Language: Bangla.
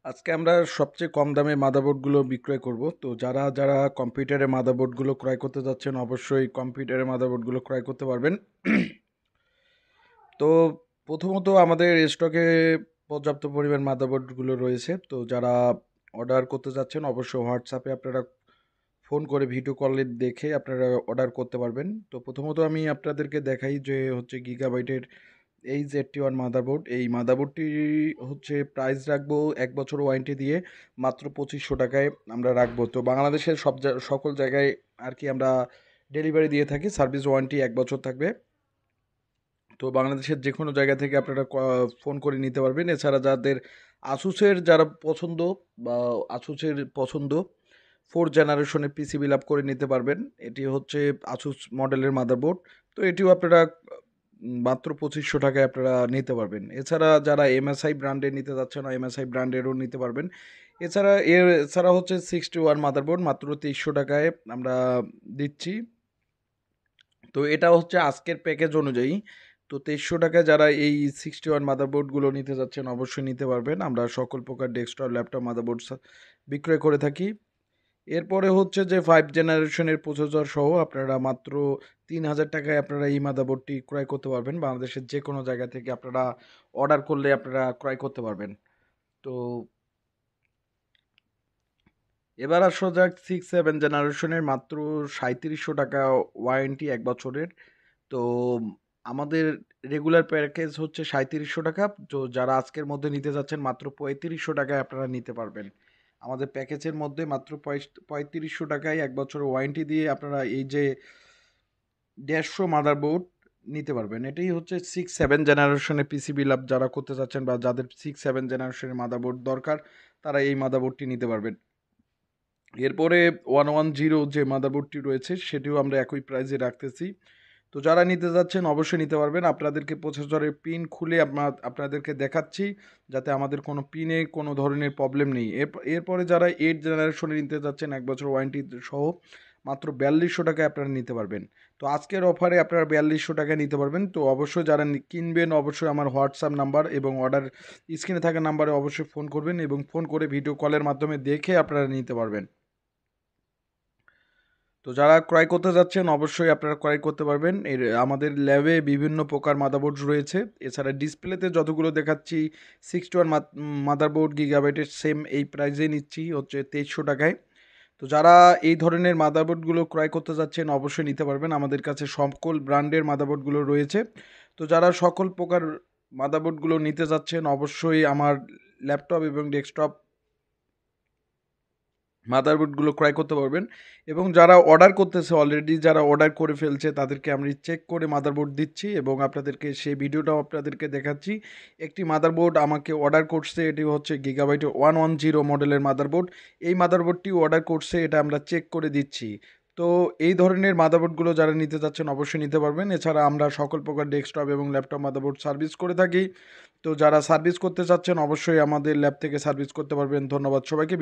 আজকে আমরা সবচেয়ে কম দামে মাদারবোর্ডগুলো বিক্রয় করব। তো যারা কম্পিউটারের মাদারবোর্ডগুলো ক্রয় করতে যাচ্ছেন অবশ্যই কম্পিউটারের মাদারবোর্ডগুলো ক্রয় করতে পারবেন। তো প্রথমত আমাদের স্টকে পর্যাপ্ত পরিমাণ মাদারবোর্ডগুলো রয়েছে। তো যারা অর্ডার করতে যাচ্ছেন অবশ্যই হোয়াটসঅ্যাপে আপনারা ফোন করে ভিডিও কলে দেখে আপনারা অর্ডার করতে পারবেন। তো প্রথমত আমি আপনাদেরকে দেখাই যে হচ্ছে গিগাবাইটের H81 মাদারবোর্ড। এই মাদারবোর্ডটি হচ্ছে প্রাইস রাখবো ১ বছর ওয়ারেন্টি দিয়ে মাত্র ২৫০০ টাকায় আমরা রাখবো। তো বাংলাদেশের সকল জায়গায় আর কি আমরা ডেলিভারি দিয়ে থাকি। সার্ভিস ওয়ারেন্টি ১ বছর থাকবে। তো বাংলাদেশের যে কোনো জায়গা থেকে আপনারা ফোন করে নিতে পারবেন। এছাড়া যাদের আসুসের যারা পছন্দ বা আসুসের পছন্দ 4 জেনারেশনের পিসি বিল আপ করে নিতে পারবেন। এটি হচ্ছে আসুস মডেলের মাদারবোর্ড। তো এটিও আপনারা মাত্র ২৫০০ টাকায় আপনারা নিতে পারবেন। এছাড়া যারা এমএসআই ব্র্যান্ডের নিতে যাচ্ছেন এমএসআই ব্র্যান্ডেরও নিতে পারবেন। এছাড়া হচ্ছে 61 মাদারবোর্ড মাত্র ২৩০০ টাকায় আমরা দিচ্ছি। তো এটা হচ্ছে আজকের প্যাকেজ অনুযায়ী। তো ২৩০০ টাকায় যারা এই 61 মাদারবোর্ডগুলো নিতে যাচ্ছেন অবশ্যই নিতে পারবেন। আমরা সকল প্রকার ডেস্কটপ, ল্যাপটপ মাদারবোর্ড বিক্রয় করে থাকি। এরপরে হচ্ছে যে 5 জেনারেশনের প্রসেসর সহ আপনারা মাত্র ৩,০০০ টাকায় আপনারা এই মাদারবোর্ডটি ক্রয় করতে পারবেন। বাংলাদেশের যে কোনো জায়গা থেকে আপনারা অর্ডার করলে আপনারা ক্রয় করতে পারবেন। তো এবার আসা যাক 6-7 জেনারেশনের মাত্র ৩৭০০ টাকা ওয়ারেন্টি ১ বছরের। তো আমাদের রেগুলার প্যাকেজ হচ্ছে ৩৭০০ টাকা। তো যারা আজকের মধ্যে নিতে যাচ্ছেন মাত্র ৩৫০০ টাকায় আপনারা নিতে পারবেন। আমাদের প্যাকেজের মধ্যে মাত্র ৩৫০০ টাকায় ১ বছরের ওয়ারেন্টি দিয়ে আপনারা এই যে ১৫০ মাদারবোর্ড নিতে পারবেন। এটাই হচ্ছে 6-7 জেনারেশনের পিসি বিল আপ যারা করতে চাচ্ছেন বা যাদের 6-7 জেনারেশনের মাদারবোর্ড দরকার তারা এই মাদারবোর্ডটি নিতে পারবেন। এরপরে 110 যে মাদারবোর্ডটি রয়েছে সেটিও আমরা একই প্রাইসে রাখতেছি। তো যারা নিতে যাচ্ছেন অবশ্যই নিতে পারবেন। আপনাদেরকে প্রসেসরের পিন খুলে আপনাদেরকে দেখাচ্ছি যাতে আমাদের কোনো পিনে কোনো ধরনের প্রবলেম নেই। এরপরে যারা 8 জেনারেশনে নিতে যাচ্ছেন ১ বছর ওয়ারেন্টি সহ মাত্র ৪২০০ টাকায় আপনারা নিতে পারবেন। তো আজকের অফারে আপনারা ৪২০০ টাকায় নিতে পারবেন। তো অবশ্যই যারা কিনবেন অবশ্যই আমার হোয়াটসঅ্যাপ নাম্বার এবং অর্ডার স্ক্রিনে থাকা নাম্বারে অবশ্যই ফোন করবেন এবং ফোন করে ভিডিও কলের মাধ্যমে দেখে আপনারা নিতে পারবেন। তো যারা ক্রয় করতে যাচ্ছেন অবশ্যই আপনারা ক্রয় করতে পারবেন। আমাদের ল্যাবে বিভিন্ন প্রকার মাদারবোর্ড রয়েছে। এছাড়া ডিসপ্লেতে যতগুলো দেখাচ্ছি 61 মাদারবোর্ড গিগাবাইটের সেম এই প্রাইসে নিচ্ছি হচ্ছে ২৩০০ টাকায়। তো যারা এই ধরনের মাদারবোর্ডগুলো ক্রয় করতে যাচ্ছেন অবশ্যই নিতে পারবেন। আমাদের কাছে সকল ব্র্যান্ডের মাদারবোর্ডগুলো রয়েছে। তো যারা সকল প্রকার মাদারবোর্ডগুলো নিতে যাচ্ছেন অবশ্যই আমার ল্যাপটপ এবং ডেস্কটপ মাদারবোর্ডগুলো ক্রয় করতে পারবেন। এবং যারা অর্ডার করতেছে অলরেডি যারা অর্ডার করে ফেলছে তাদেরকে আমি চেক করে মাদারবোর্ড দিচ্ছি এবং আপনাদেরকে সেই ভিডিওটাও আপনাদেরকে দেখাচ্ছি। একটি মাদারবোর্ড আমাকে অর্ডার করছে, এটি হচ্ছে গিগাবাইটের 110 মডেলের মাদারবোর্ড। এই মাদারবোর্ডটিও অর্ডার করছে, এটা আমরা চেক করে দিচ্ছি। তো এই ধরনের মাদারবোর্ডগুলো যারা নিতে চাচ্ছেন অবশ্যই নিতে পারবেন। এছাড়া আমরা সকল প্রকার ডেস্কটপ এবং ল্যাপটপ মাদারবোর্ড সার্ভিস করে থাকি। তো যারা সার্ভিস করতে চাচ্ছেন অবশ্যই আমাদের ল্যাব থেকে সার্ভিস করতে পারবেন। ধন্যবাদ সবাইকে।